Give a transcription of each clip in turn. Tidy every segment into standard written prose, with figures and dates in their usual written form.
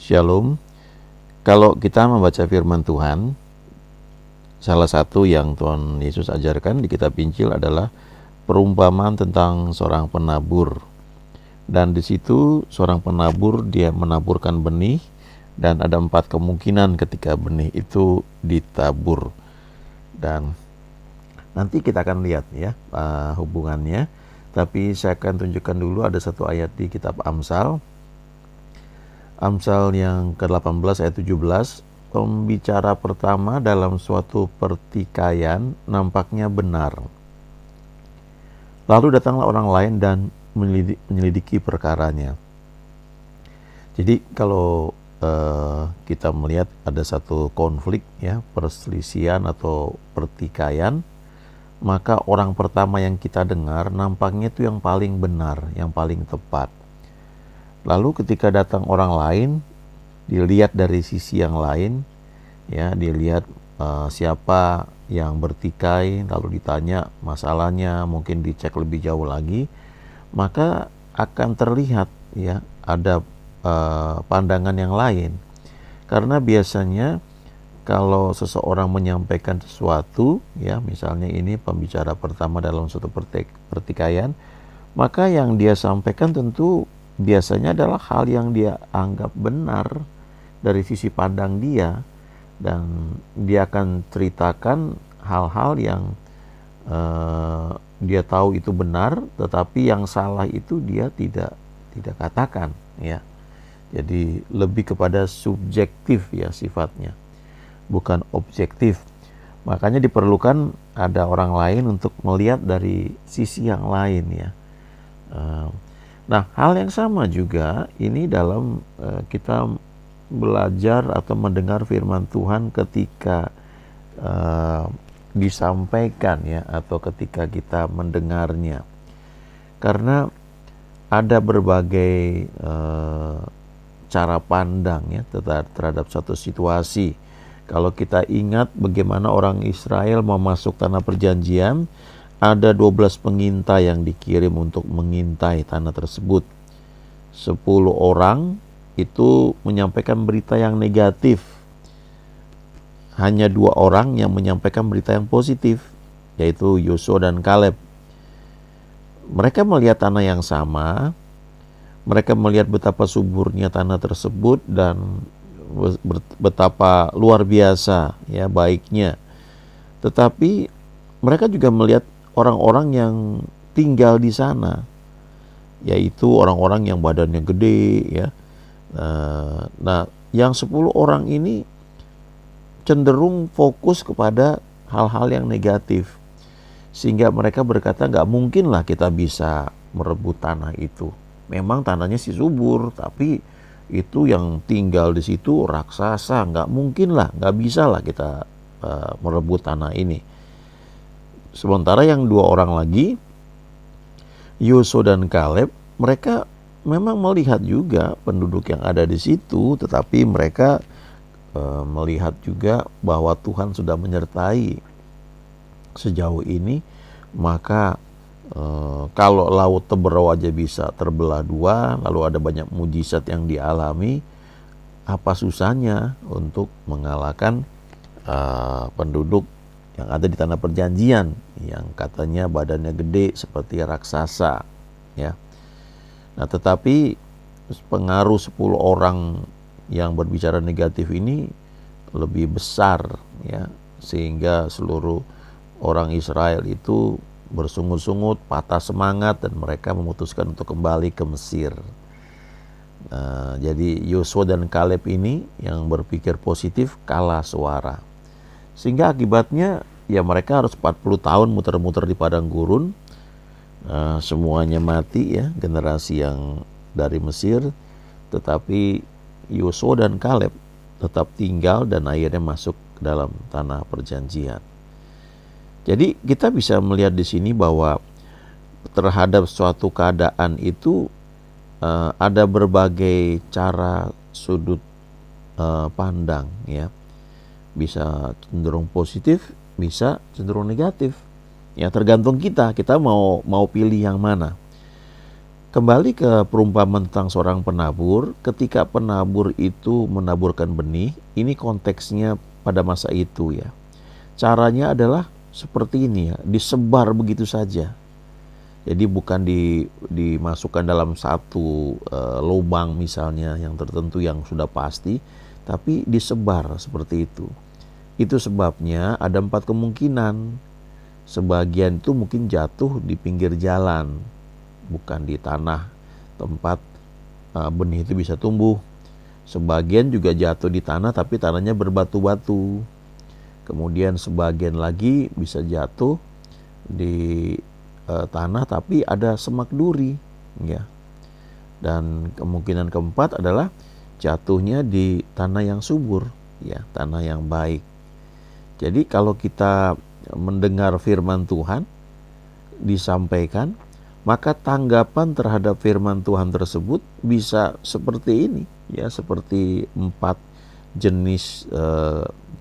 Shalom. Kalau kita membaca firman Tuhan, salah satu yang Tuhan Yesus ajarkan di kitab Injil adalah perumpamaan tentang seorang penabur. Dan di situ seorang penabur, dia menaburkan benih, dan ada 4 kemungkinan ketika benih itu ditabur. Dan nanti kita akan lihat ya hubungannya. Tapi saya akan tunjukkan dulu ada satu ayat di kitab Amsal. Amsal yang ke-18 ayat 17, pembicara pertama dalam suatu pertikaian nampaknya benar. Lalu datanglah orang lain dan menyelidiki perkaranya. Jadi kalau kita melihat ada satu konflik ya, perselisihan atau pertikaian, maka orang pertama yang kita dengar nampaknya itu yang paling benar, yang paling tepat. Lalu ketika datang orang lain, dilihat dari sisi yang lain, ya, dilihat siapa yang bertikai, lalu ditanya masalahnya, mungkin dicek lebih jauh lagi, maka akan terlihat ya ada pandangan yang lain. Karena biasanya kalau seseorang menyampaikan sesuatu, ya, misalnya ini pembicara pertama dalam suatu pertikaian, maka yang dia sampaikan tentu biasanya adalah hal yang dia anggap benar dari sisi pandang dia, dan dia akan ceritakan hal-hal yang dia tahu itu benar, tetapi yang salah itu dia tidak katakan ya. Jadi lebih kepada subjektif ya sifatnya, bukan objektif. Makanya diperlukan ada orang lain untuk melihat dari sisi yang lain ya. Nah, hal yang sama juga ini dalam kita belajar atau mendengar firman Tuhan ketika disampaikan ya, atau ketika kita mendengarnya. Karena ada berbagai cara pandang ya terhadap suatu situasi. Kalau kita ingat bagaimana orang Israel mau masuk tanah perjanjian, ada 12 pengintai yang dikirim untuk mengintai tanah tersebut. 10 orang itu menyampaikan berita yang negatif. Hanya 2 orang yang menyampaikan berita yang positif, yaitu Yosua dan Kaleb. Mereka melihat tanah yang sama, mereka melihat betapa suburnya tanah tersebut dan betapa luar biasa ya baiknya. Tetapi mereka juga melihat orang-orang yang tinggal di sana, yaitu orang-orang yang badannya gede ya. Nah, yang 10 orang ini cenderung fokus kepada hal-hal yang negatif, sehingga mereka berkata nggak mungkin lah kita bisa merebut tanah itu. Memang tanahnya sih subur, tapi itu yang tinggal di situ raksasa, nggak mungkin lah, nggak bisa lah kita merebut tanah ini. Sementara yang 2 orang lagi, Yosua dan Kaleb, mereka memang melihat juga penduduk yang ada di situ, tetapi mereka melihat juga bahwa Tuhan sudah menyertai sejauh ini. Maka kalau laut Teberau aja bisa terbelah 2, lalu ada banyak mujizat yang dialami, apa susahnya untuk mengalahkan penduduk yang ada di tanah perjanjian yang katanya badannya gede seperti raksasa ya. Nah, tetapi pengaruh 10 orang yang berbicara negatif ini lebih besar ya, sehingga seluruh orang Israel itu bersungut-sungut, patah semangat, dan mereka memutuskan untuk kembali ke Mesir. Jadi Yosua dan Kaleb ini yang berpikir positif kalah suara. Sehingga akibatnya ya mereka harus 40 tahun muter-muter di padang gurun. Semuanya mati ya, generasi yang dari Mesir. Tetapi Yosua dan Kaleb tetap tinggal dan akhirnya masuk ke dalam tanah perjanjian. Jadi kita bisa melihat di sini bahwa terhadap suatu keadaan itu ada berbagai cara sudut pandang ya. Bisa cenderung positif, bisa cenderung negatif. Ya tergantung kita mau pilih yang mana. kembali ke perumpamaan tentang seorang penabur. Ketika penabur itu menaburkan benih, ini konteksnya pada masa itu ya. Caranya adalah seperti ini ya, disebar begitu saja. Jadi bukan dimasukkan dalam satu lubang misalnya yang tertentu yang sudah pasti, tapi disebar seperti itu. Itu sebabnya ada 4 kemungkinan. Sebagian itu mungkin jatuh di pinggir jalan, bukan di tanah tempat benih itu bisa tumbuh. Sebagian juga jatuh di tanah tapi tanahnya berbatu-batu. Kemudian sebagian lagi bisa jatuh di tanah tapi ada semak duri, ya. Dan kemungkinan keempat adalah jatuhnya di tanah yang subur, ya, tanah yang baik. Jadi kalau kita mendengar firman Tuhan disampaikan, maka tanggapan terhadap firman Tuhan tersebut bisa seperti ini, ya, seperti 4 jenis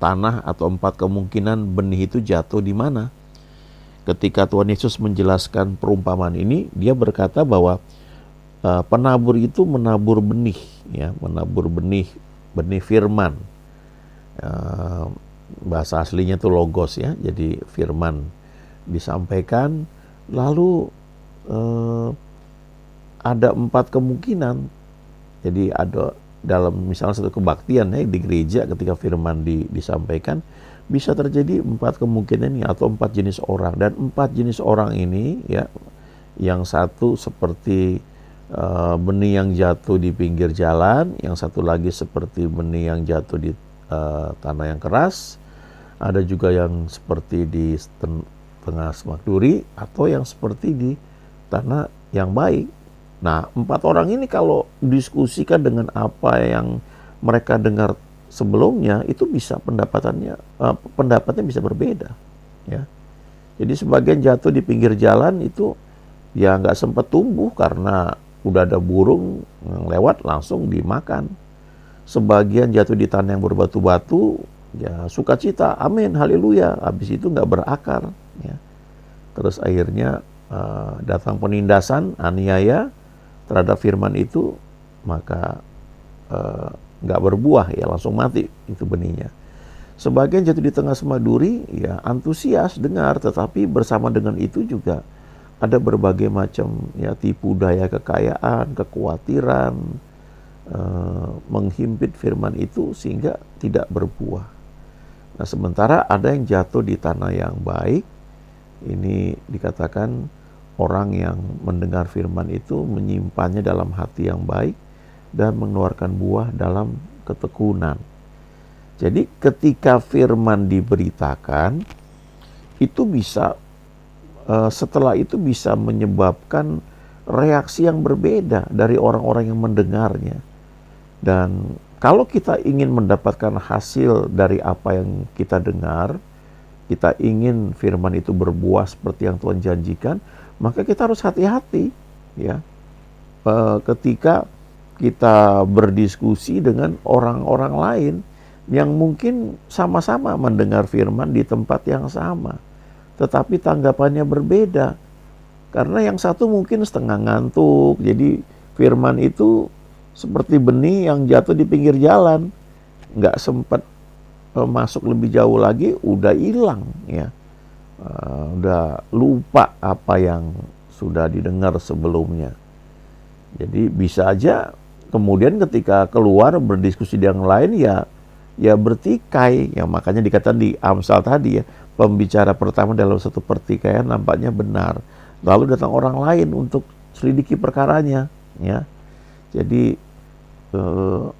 tanah atau 4 kemungkinan benih itu jatuh di mana. Ketika Tuhan Yesus menjelaskan perumpamaan ini, dia berkata bahwa penabur itu menabur benih, ya, menabur benih firman. Bahasa aslinya itu logos, ya, jadi firman disampaikan. Lalu ada 4 kemungkinan. Jadi ada dalam misalnya satu kebaktian, ya, di gereja ketika firman disampaikan, bisa terjadi 4 kemungkinan atau 4 jenis orang. Dan 4 jenis orang ini, ya, yang satu seperti benih yang jatuh di pinggir jalan, yang satu lagi seperti benih yang jatuh di tanah yang keras, ada juga yang seperti di tengah semak duri, atau yang seperti di tanah yang baik. Nah, 4 orang ini kalau diskusikan dengan apa yang mereka dengar sebelumnya, itu bisa pendapatnya bisa berbeda, ya. Jadi sebagian jatuh di pinggir jalan itu ya nggak sempat tumbuh karena udah ada burung yang lewat langsung dimakan. Sebagian jatuh di tanah yang berbatu-batu, ya sukacita, amin, haleluya, habis itu nggak berakar, ya. Terus akhirnya datang penindasan, aniaya terhadap firman itu, maka nggak berbuah, ya, langsung mati itu benihnya. Sebagian jatuh di tengah semak duri, ya antusias dengar, tetapi bersama dengan itu juga ada berbagai macam, ya, tipu daya kekayaan, kekhawatiran menghimpit firman itu sehingga tidak berbuah. Nah, sementara ada yang jatuh di tanah yang baik. Ini dikatakan orang yang mendengar firman itu menyimpannya dalam hati yang baik dan mengeluarkan buah dalam ketekunan. Jadi ketika firman diberitakan, itu bisa setelah itu bisa menyebabkan reaksi yang berbeda dari orang-orang yang mendengarnya. Dan kalau kita ingin mendapatkan hasil dari apa yang kita dengar, kita ingin firman itu berbuah seperti yang Tuhan janjikan, maka kita harus hati-hati, ya, ketika kita berdiskusi dengan orang-orang lain yang mungkin sama-sama mendengar firman di tempat yang sama, tetapi tanggapannya berbeda. Karena yang satu mungkin setengah ngantuk, jadi firman itu seperti benih yang jatuh di pinggir jalan, nggak sempat masuk lebih jauh lagi, udah hilang, ya, udah lupa apa yang sudah didengar sebelumnya. Jadi bisa aja kemudian ketika keluar berdiskusi dengan yang lain, ya bertikai, ya, makanya dikatakan di Amsal tadi, ya, pembicara pertama dalam satu pertikaian nampaknya benar, lalu datang orang lain untuk selidiki perkaranya, ya. Jadi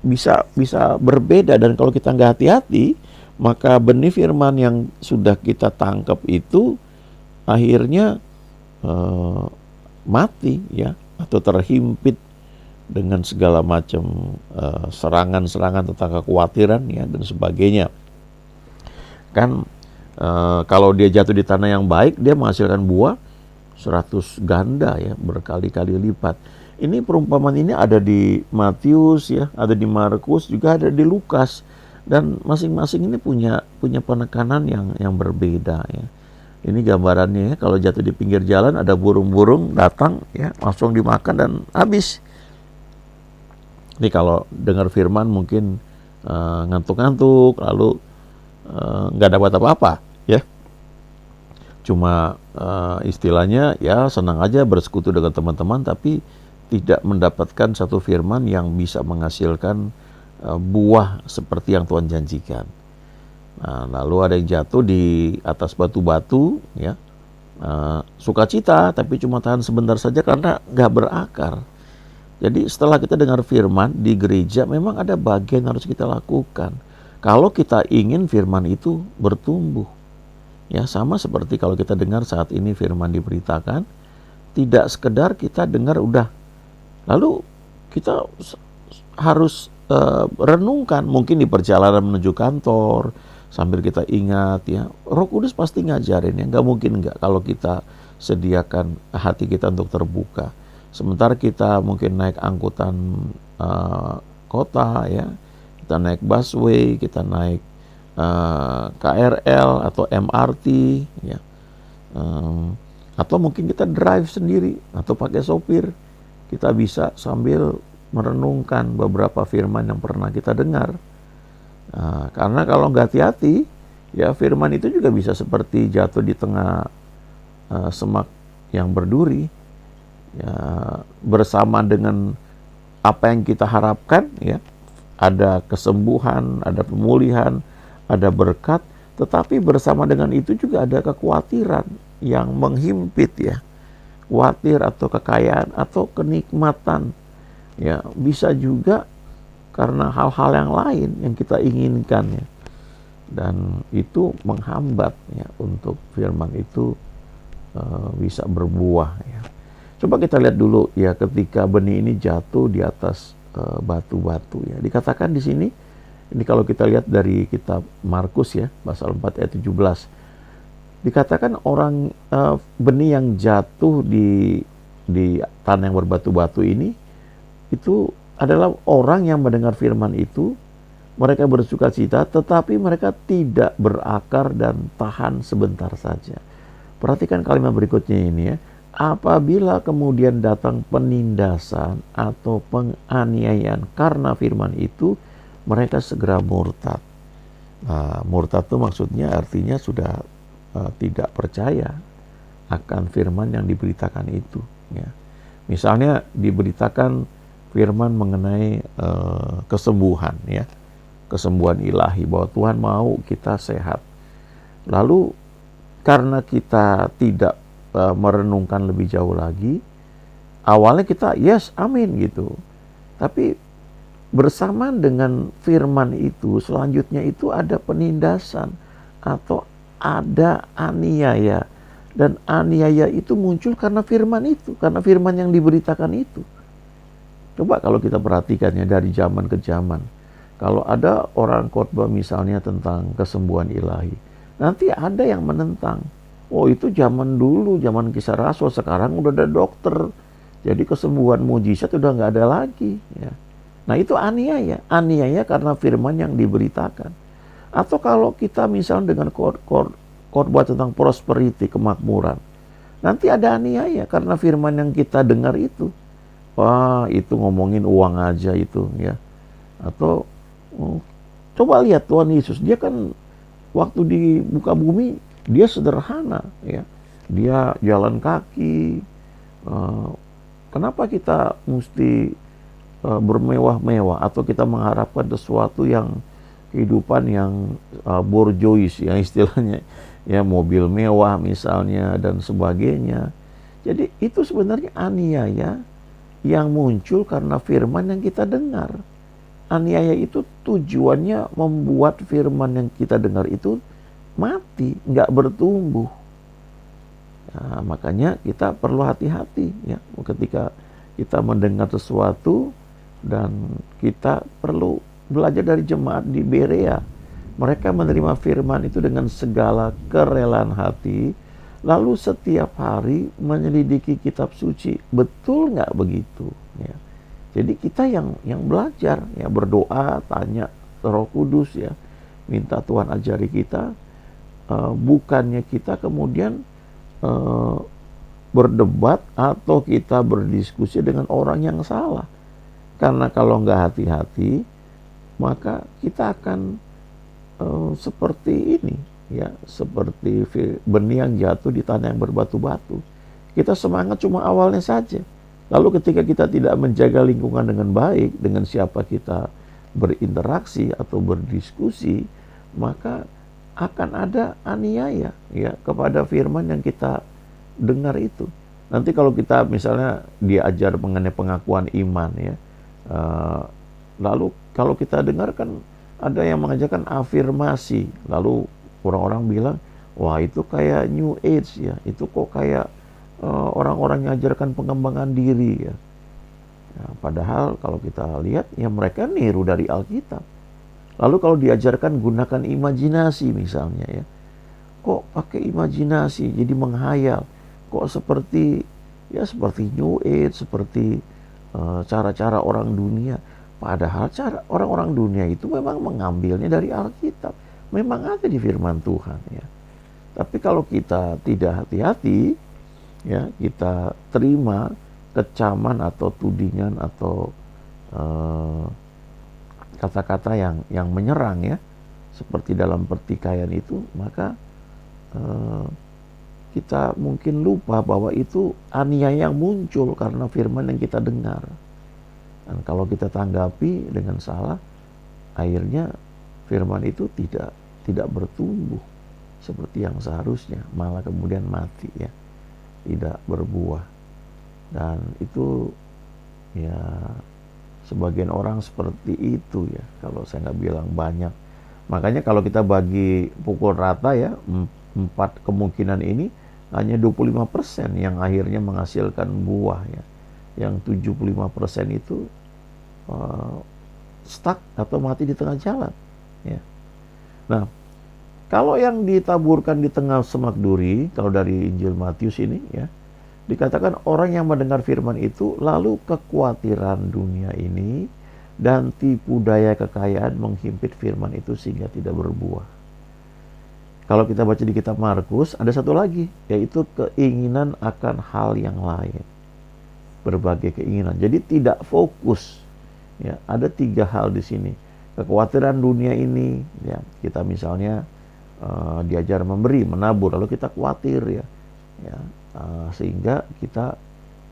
bisa berbeda, dan kalau kita nggak hati-hati, maka benih firman yang sudah kita tangkap itu akhirnya mati, ya, atau terhimpit dengan segala macam serangan-serangan tentang kekhawatiran, ya, dan sebagainya. Kan kalau dia jatuh di tanah yang baik, dia menghasilkan buah 100 ganda, ya, berkali-kali lipat. Ini perumpamaan ini ada di Matius, ya, ada di Markus, juga ada di Lukas, dan masing-masing ini punya penekanan yang berbeda, ya. Ini gambarannya ya, kalau jatuh di pinggir jalan ada burung-burung datang ya, langsung dimakan dan habis. Ini kalau dengar firman mungkin ngantuk-ngantuk, lalu nggak dapat apa-apa ya. Cuma istilahnya ya senang aja bersekutu dengan teman-teman, tapi tidak mendapatkan satu firman yang bisa menghasilkan buah seperti yang Tuhan janjikan. Nah, lalu ada yang jatuh di atas batu-batu ya, sukacita tapi cuma tahan sebentar saja karena nggak berakar. Jadi setelah kita dengar firman di gereja, memang ada bagian yang harus kita lakukan kalau kita ingin firman itu bertumbuh. Ya, sama seperti kalau kita dengar saat ini firman diberitakan, tidak sekedar kita dengar udah, lalu kita harus renungkan, mungkin di perjalanan menuju kantor, sambil kita ingat ya, Roh Kudus pasti ngajarin ya, nggak mungkin nggak kalau kita sediakan hati kita untuk terbuka. Sementara kita mungkin naik angkutan kota ya, kita naik busway, kita naik KRL atau MRT ya, atau mungkin kita drive sendiri atau pakai sopir, kita bisa sambil merenungkan beberapa firman yang pernah kita dengar. Karena kalau nggak hati-hati, ya firman itu juga bisa seperti jatuh di tengah semak yang berduri, ya, bersama dengan apa yang kita harapkan, ya, ada kesembuhan, ada pemulihan, ada berkat, tetapi bersama dengan itu juga ada kekhawatiran yang menghimpit ya, khawatir atau kekayaan atau kenikmatan. Ya, bisa juga karena hal-hal yang lain yang kita inginkan ya. Dan itu menghambat ya untuk firman itu bisa berbuah ya. Coba kita lihat dulu ya, ketika benih ini jatuh di atas batu-batu ya. Dikatakan di sini, ini kalau kita lihat dari kitab Markus ya, pasal 4 ayat 17. Dikatakan orang benih yang jatuh di tanah yang berbatu-batu ini, itu adalah orang yang mendengar firman itu, mereka bersukacita, tetapi mereka tidak berakar dan tahan sebentar saja. Perhatikan kalimat berikutnya ini ya. Apabila kemudian datang penindasan atau penganiayaan karena firman itu, mereka segera murtad. Nah, murtad itu maksudnya artinya sudah tidak percaya akan firman yang diberitakan itu ya. Misalnya diberitakan firman mengenai kesembuhan ya, kesembuhan ilahi, bahwa Tuhan mau kita sehat. Lalu karena kita tidak merenungkan lebih jauh lagi, awalnya kita yes, amin gitu. Tapi bersamaan dengan firman itu, selanjutnya itu ada penindasan atau ada aniaya. Dan aniaya itu muncul karena firman itu, karena firman yang diberitakan itu. Coba kalau kita perhatikan ya, dari zaman ke zaman, kalau ada orang khotbah misalnya tentang kesembuhan ilahi, nanti ada yang menentang. Oh, itu zaman dulu, zaman Kisah Rasul, sekarang udah ada dokter, jadi kesembuhan mujizat udah nggak ada lagi ya. Nah, itu aniaya karena firman yang diberitakan. Atau kalau kita misalnya dengan khotbah tentang prosperity, kemakmuran, nanti ada aniaya karena firman yang kita dengar itu, wah itu ngomongin uang aja itu ya. Atau coba lihat Tuhan Yesus, dia kan waktu di muka bumi dia sederhana ya, dia jalan kaki. Kenapa kita mesti bermewah-mewah atau kita mengharapkan sesuatu yang kehidupan yang borjois ya istilahnya ya, mobil mewah misalnya dan sebagainya. Jadi itu sebenarnya aniaya yang muncul karena firman yang kita dengar. Aniaya itu tujuannya membuat firman yang kita dengar itu mati, nggak bertumbuh. Nah, makanya kita perlu hati-hati ya ketika kita mendengar sesuatu, dan kita perlu belajar dari jemaat di Berea. Mereka menerima firman itu dengan segala kerelaan hati, lalu setiap hari menyelidiki kitab suci. Betul nggak begitu? Ya. Jadi kita yang belajar, ya berdoa, tanya Roh Kudus ya, minta Tuhan ajari kita. bukannya kita kemudian uh, berdebat atau kita berdiskusi dengan orang yang salah. Karena kalau nggak hati-hati, maka kita akan seperti ini, ya, seperti benih yang jatuh di tanah yang berbatu-batu. Kita semangat cuma awalnya saja. Lalu ketika kita tidak menjaga lingkungan dengan baik, dengan siapa kita berinteraksi atau berdiskusi, maka akan ada aniaya, ya, kepada firman yang kita dengar itu. Nanti kalau kita misalnya diajar mengenai pengakuan iman, ya, lalu kalau kita dengar kan ada yang mengajarkan afirmasi, lalu orang-orang bilang, wah itu kayak New Age, ya, itu kok kayak orang-orang yang ajarkan pengembangan diri, ya. Nah, padahal kalau kita lihat, ya mereka niru dari Alkitab. Lalu kalau diajarkan gunakan imajinasi misalnya, ya, kok pakai imajinasi jadi menghayal, kok seperti, ya, seperti New Age, seperti cara-cara orang dunia. Padahal cara orang-orang dunia itu memang mengambilnya dari Alkitab, memang ada di firman Tuhan, ya. Tapi kalau kita tidak hati-hati, ya, kita terima kecaman atau tudingan atau kata-kata yang menyerang, ya, seperti dalam pertikaian itu, maka kita mungkin lupa bahwa itu aniaya yang muncul karena firman yang kita dengar. Dan kalau kita tanggapi dengan salah, akhirnya firman itu tidak bertumbuh seperti yang seharusnya, malah kemudian mati, ya, tidak berbuah. Dan itu, ya, sebagian orang seperti itu, ya, kalau saya nggak bilang banyak. Makanya kalau kita bagi pukul rata, ya, 4 kemungkinan ini hanya 25% yang akhirnya menghasilkan buah, ya. Yang 75% itu stuck atau mati di tengah jalan, ya. Nah, kalau yang ditaburkan di tengah semak duri, kalau dari Injil Matius ini, ya, dikatakan orang yang mendengar firman itu lalu kekhawatiran dunia ini dan tipu daya kekayaan menghimpit firman itu sehingga tidak berbuah. Kalau kita baca di kitab Markus, ada satu lagi, yaitu keinginan akan hal yang lain. Berbagai keinginan. Jadi tidak fokus. Ya, ada 3 hal di sini. Kekhawatiran dunia ini, ya, kita misalnya diajar memberi, menabur, lalu kita khawatir, ya, sehingga kita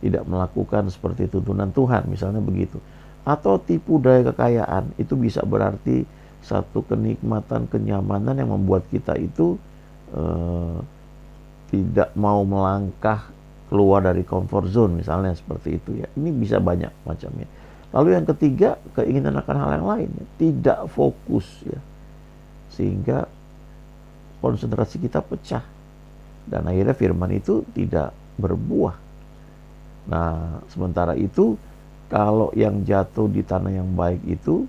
tidak melakukan seperti tuntunan Tuhan, misalnya begitu. Atau tipu daya kekayaan, itu bisa berarti satu kenikmatan, kenyamanan yang membuat kita itu tidak mau melangkah keluar dari comfort zone, misalnya seperti itu, ya. Ini bisa banyak macamnya. Lalu yang ketiga, keinginan akan hal yang lain, ya. Tidak fokus, ya, sehingga konsentrasi kita pecah dan akhirnya firman itu tidak berbuah. Nah, sementara itu kalau yang jatuh di tanah yang baik itu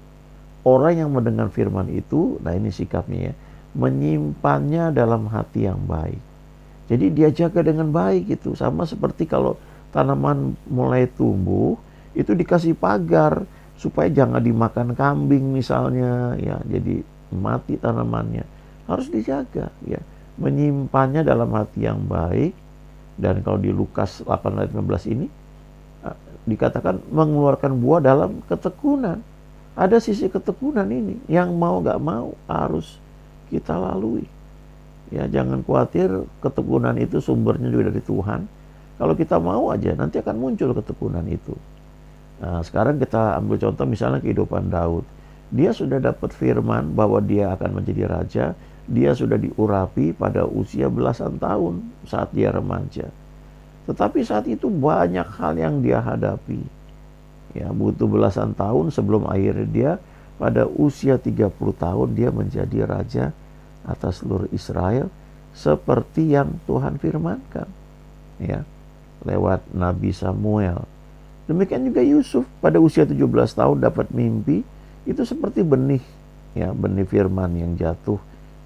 orang yang mendengar firman itu, nah ini sikapnya, ya, menyimpannya dalam hati yang baik. Jadi dia jaga dengan baik itu, sama seperti kalau tanaman mulai tumbuh itu dikasih pagar supaya jangan dimakan kambing misalnya, ya, jadi mati tanamannya. Harus dijaga, ya, menyimpannya dalam hati yang baik. Dan kalau di Lukas 8 ayat 15 ini dikatakan mengeluarkan buah dalam ketekunan. Ada sisi ketekunan ini yang mau gak mau harus kita lalui. Ya, jangan khawatir, ketekunan itu sumbernya juga dari Tuhan. Kalau kita mau aja, nanti akan muncul ketekunan itu. Nah, sekarang kita ambil contoh misalnya kehidupan Daud. Dia sudah dapat firman bahwa dia akan menjadi raja. Dia sudah diurapi pada usia belasan tahun saat dia remaja. Tetapi saat itu banyak hal yang dia hadapi. Ya, butuh belasan tahun sebelum akhirnya dia pada usia 30 tahun dia menjadi raja atas seluruh Israel seperti yang Tuhan firmankan, ya, lewat Nabi Samuel. Demikian juga Yusuf pada usia 17 tahun dapat mimpi, itu seperti benih, ya, benih firman yang jatuh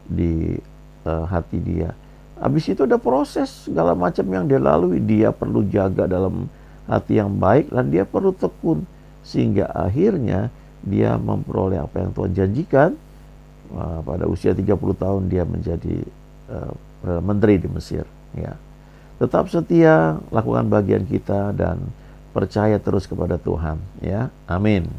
di hati dia. Habis itu ada proses segala macam yang dia lalui. Dia perlu jaga dalam hati yang baik dan dia perlu tekun sehingga akhirnya dia memperoleh apa yang Tuhan janjikan. Pada usia 30 tahun dia menjadi Perdana Menteri di Mesir. Ya, tetap setia, lakukan bagian kita dan percaya terus kepada Tuhan. Ya, amin.